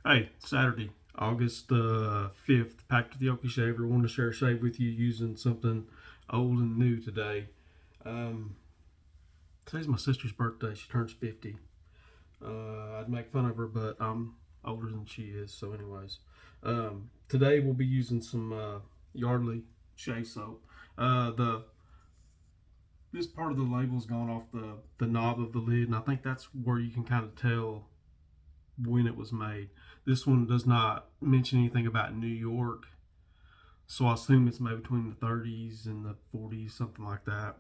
Hey, Saturday, August 5th, Packed with the Oaky Shaver. Wanted to share a shave with you using something old and new today. Um, Today's my sister's birthday. She turns 50. I'd make fun of her, but I'm older than she is. So, anyways, today we'll be using some Yardley shave soap. The This part of the label's gone off the knob of the lid, and I think that's where you can kind of tell when it was made. This one does not mention anything about New York, so I assume it's made between the 30s and the 40s, something like that.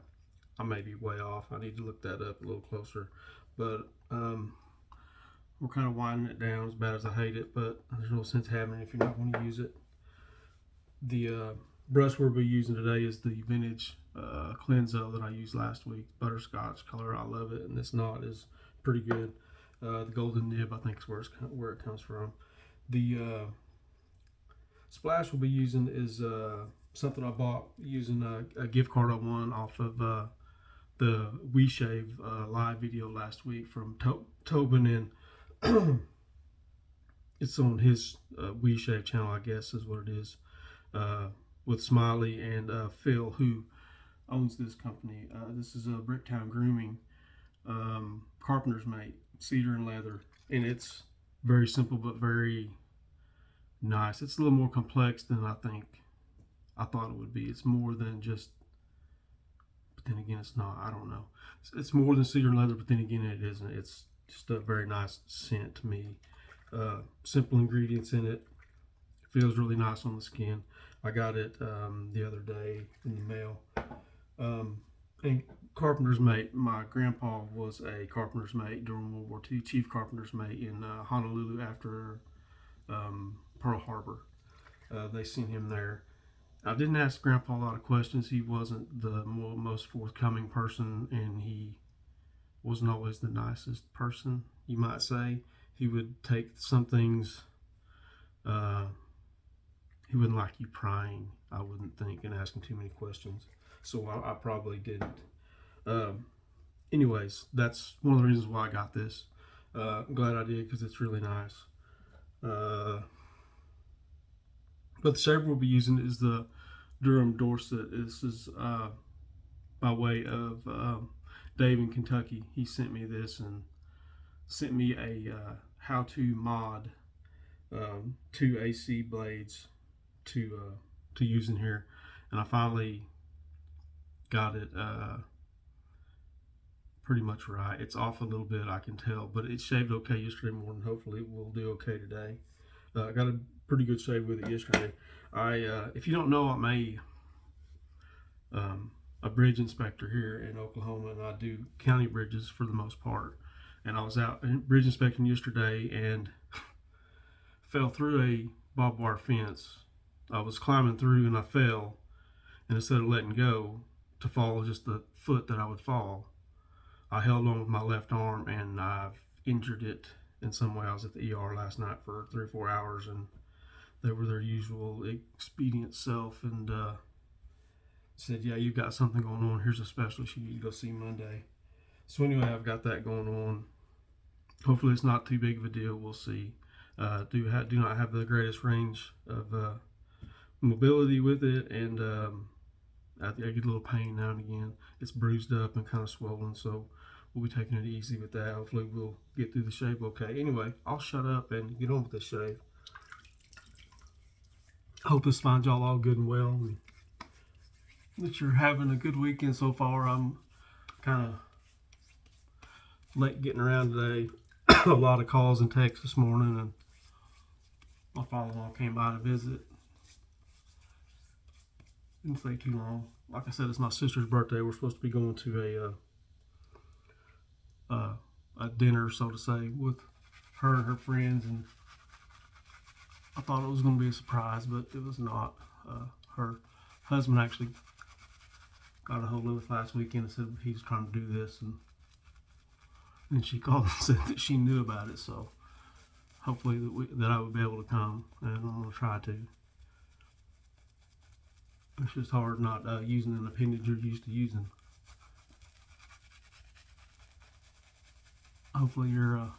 I may be way off. I need to look that up a little closer. But we're kind of winding it down as bad as I hate it, but there's no sense having it if you're not going to use it. The brush we'll be using today is the vintage Klenzo that I used last week. Butterscotch color. I love it, and this knot is pretty good. The golden nib, I think, is where it comes from. The splash we'll be using is something I bought using a gift card I won off of the We Shave live video last week from Tobin, and it's on his We Shave channel, I guess is what it is, with Smiley and Phil, who owns this company. This is a Bricktown Grooming, Carpenter's mate, cedar and leather, and it's very simple but very nice. It's a little more complex than I thought it would be. It's more than just, but then again, it's not. I don't know. It's more than cedar and leather, but then again, it isn't. It's just a very nice scent to me. Simple ingredients in it. Feels really nice on the skin. I got it the other day in the mail. And carpenter's mate. My grandpa was a carpenter's mate during World War II, chief carpenter's mate in Honolulu after Pearl Harbor. They sent him there. I didn't ask Grandpa a lot of questions. He wasn't the most forthcoming person, and he wasn't always the nicest person, you might say. He would take some things. He wouldn't like you prying, I wouldn't think, and asking too many questions. So I probably didn't. Anyways, that's one of the reasons why I got this. I'm glad I did because it's really nice. But the shaver we'll be using is the Durham Dorset. This is by way of Dave in Kentucky. He sent me this and sent me a how-to mod 2 AC blades to use in here, and I finally got it pretty much right. It's off a little bit, I can tell, but it shaved okay yesterday morning. Hopefully it will do okay today. I got a pretty good shave with it yesterday. If you don't know, I'm a bridge inspector here in Oklahoma, and I do county bridges for the most part. And I was out bridge inspecting yesterday and fell through a barbed wire fence. I was climbing through and I fell, and instead of letting go to fall just the foot that I would fall, I held on with my left arm, and I've injured it in some way. I was at the ER last night for 3 or 4 hours, and they were their usual expedient self, and said, yeah, you've got something going on. Here's a specialist you need to go see Monday. So anyway, I've got that going on. Hopefully it's not too big of a deal. We'll see. Do not have the greatest range of mobility with it, and I get a little pain now and again. It's bruised up and kind of swollen, so we'll be taking it easy with that. Hopefully we'll get through the shave okay. Anyway, I'll shut up and get on with this shave. Hope this finds y'all all good and well, and that you're having a good weekend so far. I'm kind of late getting around today. A lot of calls and texts this morning, and my father-in-law came by to visit. Didn't stay too long. Like I said, it's my sister's birthday. We're supposed to be going to a dinner, so to say, with her and her friends, and I thought it was going to be a surprise, but it was not. Her husband actually got a hold of us last weekend and said he's trying to do this, and she called and said that she knew about it, so hopefully that I would be able to come, and I'm going to try to. It's just hard not using an appendage you're used to using. Hopefully you're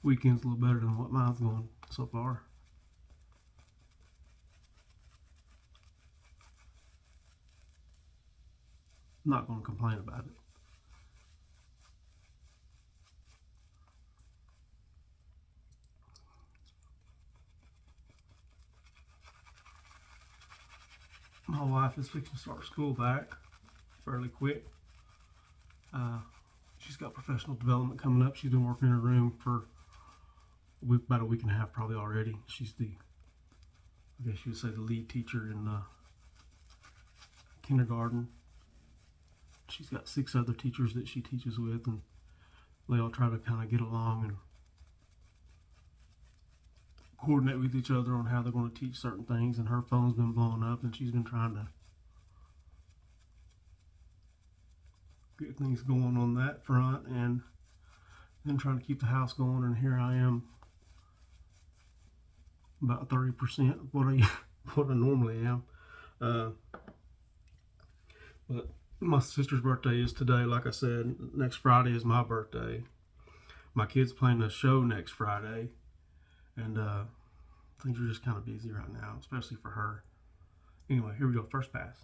weekend's a little better than what mine's going so far. I'm not going to complain about it. My wife is fixing to start school back fairly quick. She's got professional development coming up. She's been working in her room for about a week and a half probably already. She's the, I guess you would say, the lead teacher in kindergarten. She's got 6 other teachers that she teaches with, and they all try to kind of get along and coordinate with each other on how they're going to teach certain things. And her phone's been blowing up, and she's been trying to get things going on that front, and then trying to keep the house going. And here I am, about 30% of what I normally am. But my sister's birthday is today. Like I said, next Friday is my birthday. My kid's playing a show next Friday, and things are just kind of busy right now, especially for her. Anyway, here we go. First pass.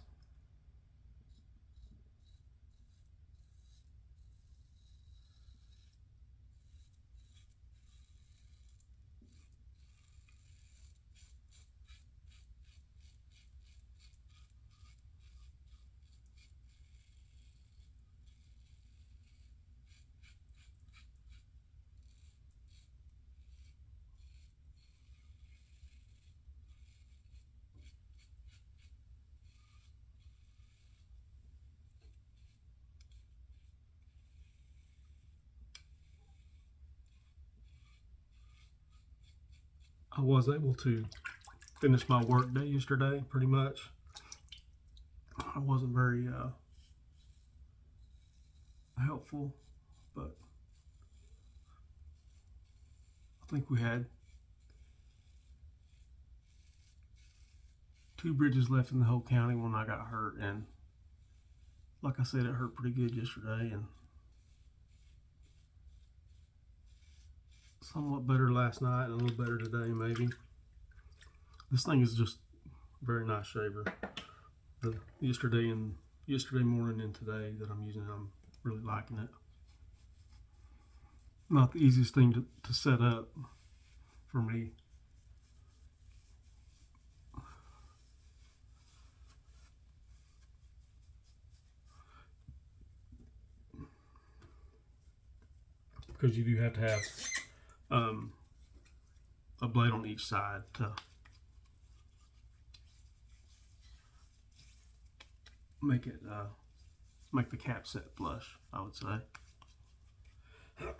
I was able to finish my work day yesterday, pretty much. I wasn't very helpful, but I think we had 2 bridges left in the whole county when I got hurt, and like I said, it hurt pretty good yesterday, and somewhat better last night, and a little better today maybe. This thing is just a very nice shaver. Yesterday morning and today that I'm using it, I'm really liking it. Not the easiest thing to set up for me. Because you do have to have a blade on each side to make it make the cap set flush, I would say.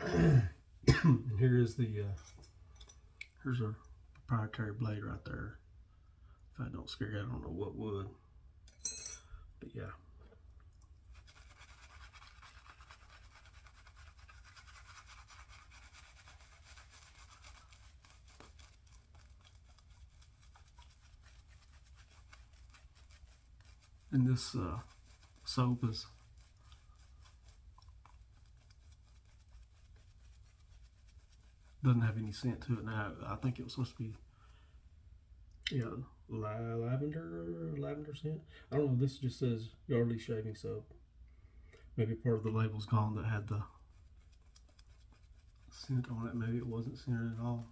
And here's a proprietary blade right there. If I don't scare you, I don't know what would, but yeah. And this soap doesn't have any scent to it now. I think it was supposed to be, lavender scent. I don't know. This just says Yardley shaving soap. Maybe part of the label's gone that had the scent on it. Maybe it wasn't scented at all.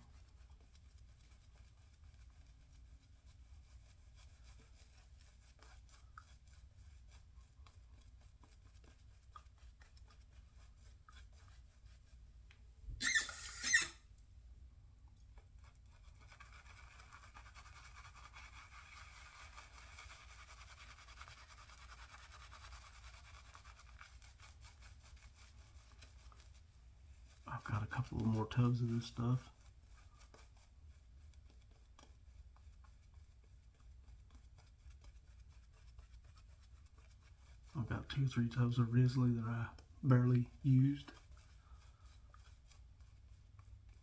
I've got a couple of more tubs of this stuff. I've got 2 or 3 tubs of Risley that I barely used.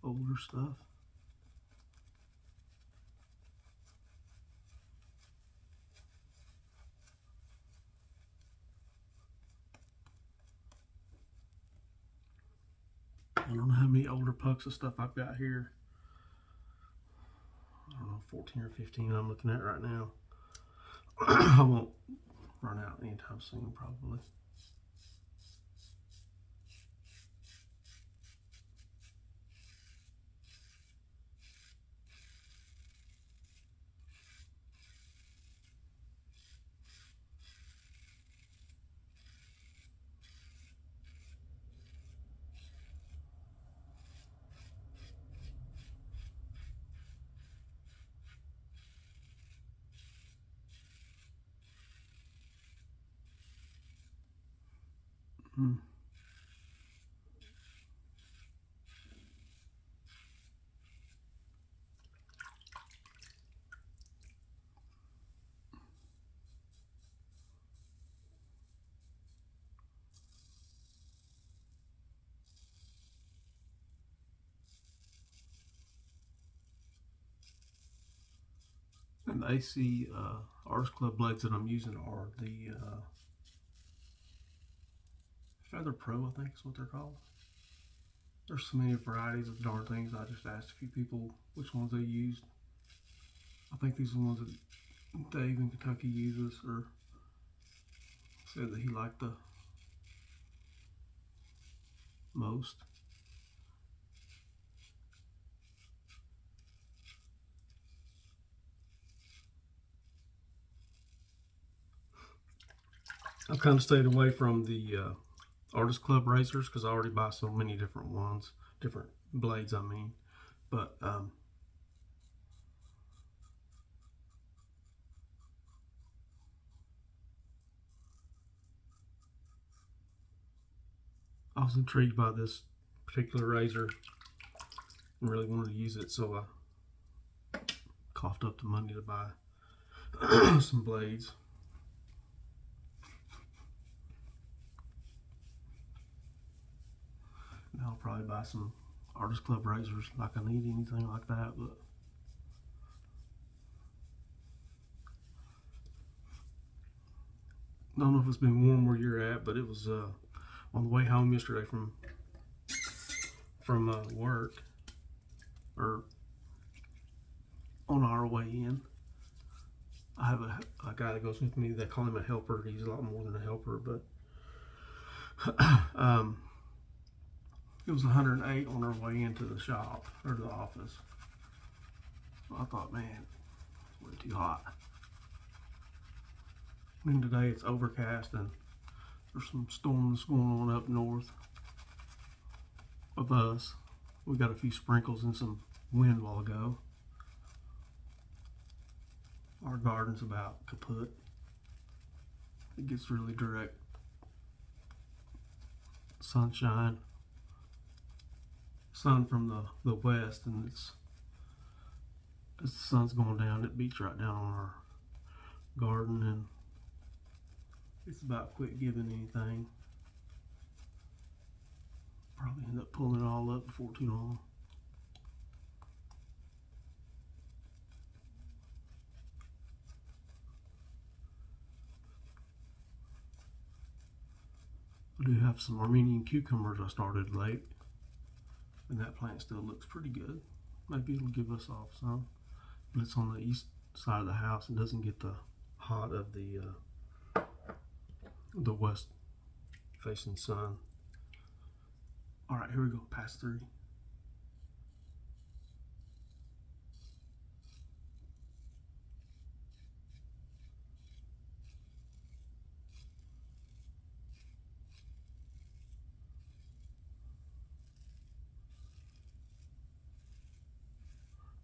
Older stuff. I don't know how many older pucks of stuff I've got here. I don't know, 14 or 15 I'm looking at right now. I won't run out anytime soon, probably. Mm. And the AC Artist Club blades that I'm using are the Feather Pro, I think is what they're called. There's so many varieties of darn things. I just asked a few people which ones they used. I think these are the ones that Dave in Kentucky uses, or said that he liked the most. I've kind of stayed away from the Artist Club razors because I already buy so many different ones, different blades I mean. But I was intrigued by this particular razor and really wanted to use it, so I coughed up the money to buy some blades. And I'll probably buy some Artist Club razors like I need anything like that, but I don't know if it's been warm where you're at, but it was on the way home yesterday from work, or on our way in. I have a guy that goes with me. They call him a helper. He's a lot more than a helper, but it was 108 on our way into the shop, or the office. So I thought, man, it's way too hot. And today it's overcast and there's some storms going on up north of us. We got a few sprinkles and some wind a while ago. Our garden's about kaput. It gets really direct sunshine, sun from the west, and it's as the sun's going down, it beats right down on our garden, and it's about quit giving anything. Probably end up pulling it all up before too long. I do have some Armenian cucumbers I started late, and that plant still looks pretty good. Maybe it'll give us off some, but it's on the east side of the house and doesn't get the hot of the west facing sun. All right, here we go, past 3.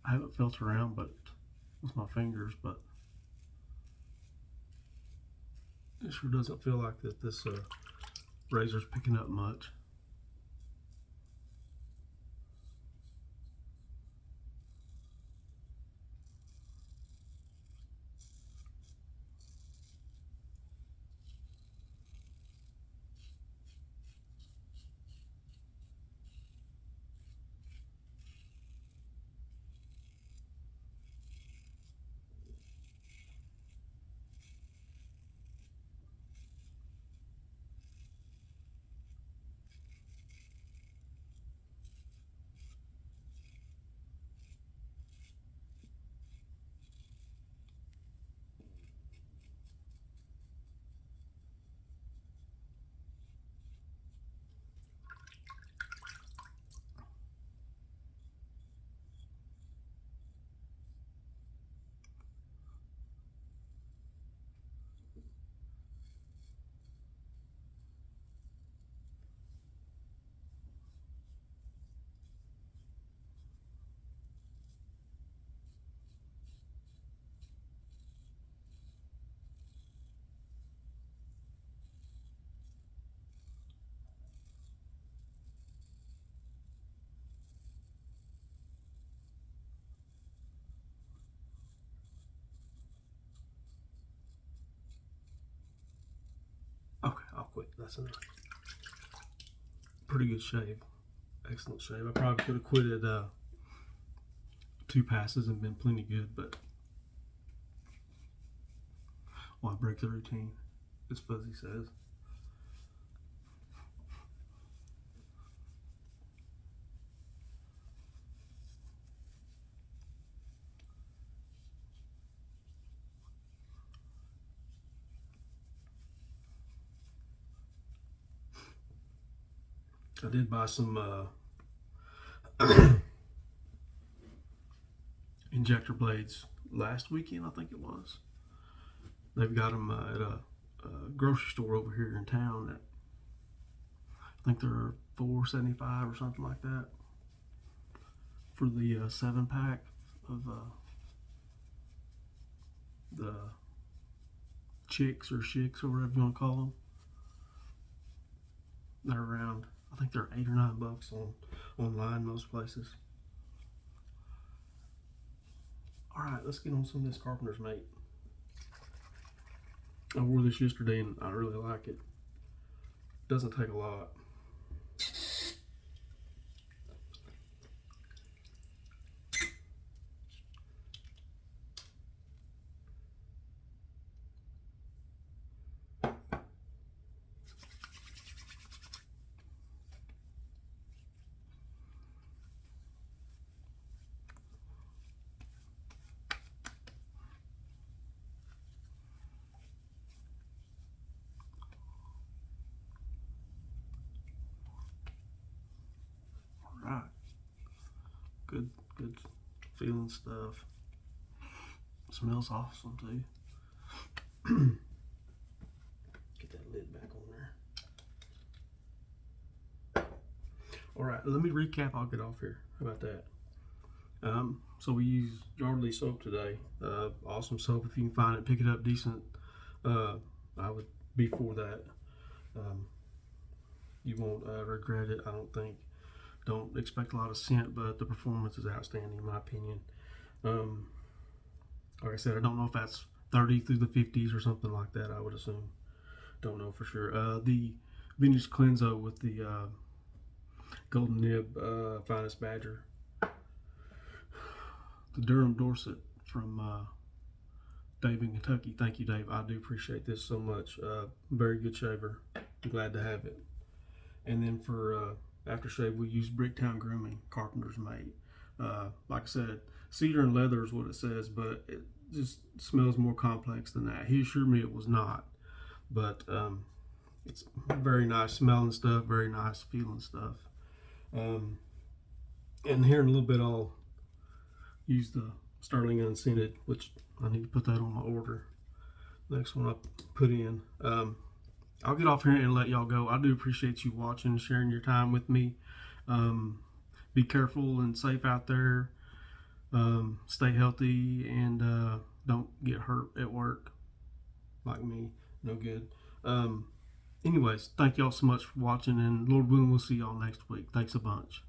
I haven't felt around but with my fingers, but it sure doesn't feel like that this razor's picking up much. that's a pretty good shave. Excellent shave. I probably could have quitted 2 passes and been plenty good, but why break the routine, as Fuzzy says. I did buy some injector blades last weekend, I think it was. They've got them at a grocery store over here in town that I think they're $4.75 or something like that for the 7-pack of the chicks or shicks or whatever you want to call them. They're around, I think they're $8 or $9 online most places. All right, let's get on some of this Carpenter's Mate. I wore this yesterday and I really like it. Doesn't take a lot. Right. Good feeling stuff. Smells awesome too. Get that lid back on there. All right, let me recap. I'll get off here. How about that? So we use Yardley soap today. Awesome soap. If you can find it, pick it up decent. I would be for that. You won't regret it, I don't think. Don't expect a lot of scent, but the performance is outstanding in my opinion. Like I said, I don't know if that's 30 through the 50s or something like that, I would assume. Don't know for sure. The vintage Klenzo with the golden nib finest badger. The Durham Dorset from Dave in Kentucky. Thank you, Dave. I do appreciate this so much. Very good shaver. I'm glad to have it. And then for aftershave, we use Bricktown Grooming, Carpenter's Mate. Like I said, cedar and leather is what it says, but it just smells more complex than that. He assured me it was not, but it's very nice smelling stuff, very nice feeling stuff. And here in a little bit, I'll use the Sterling Unscented, which I need to put that on my order. Next one I put in. I'll get off here and let y'all go. I do appreciate you watching and sharing your time with me. Be careful and safe out there. Stay healthy and don't get hurt at work like me. No good. Anyways, thank y'all so much for watching, and Lord willing, we'll see y'all next week. Thanks a bunch.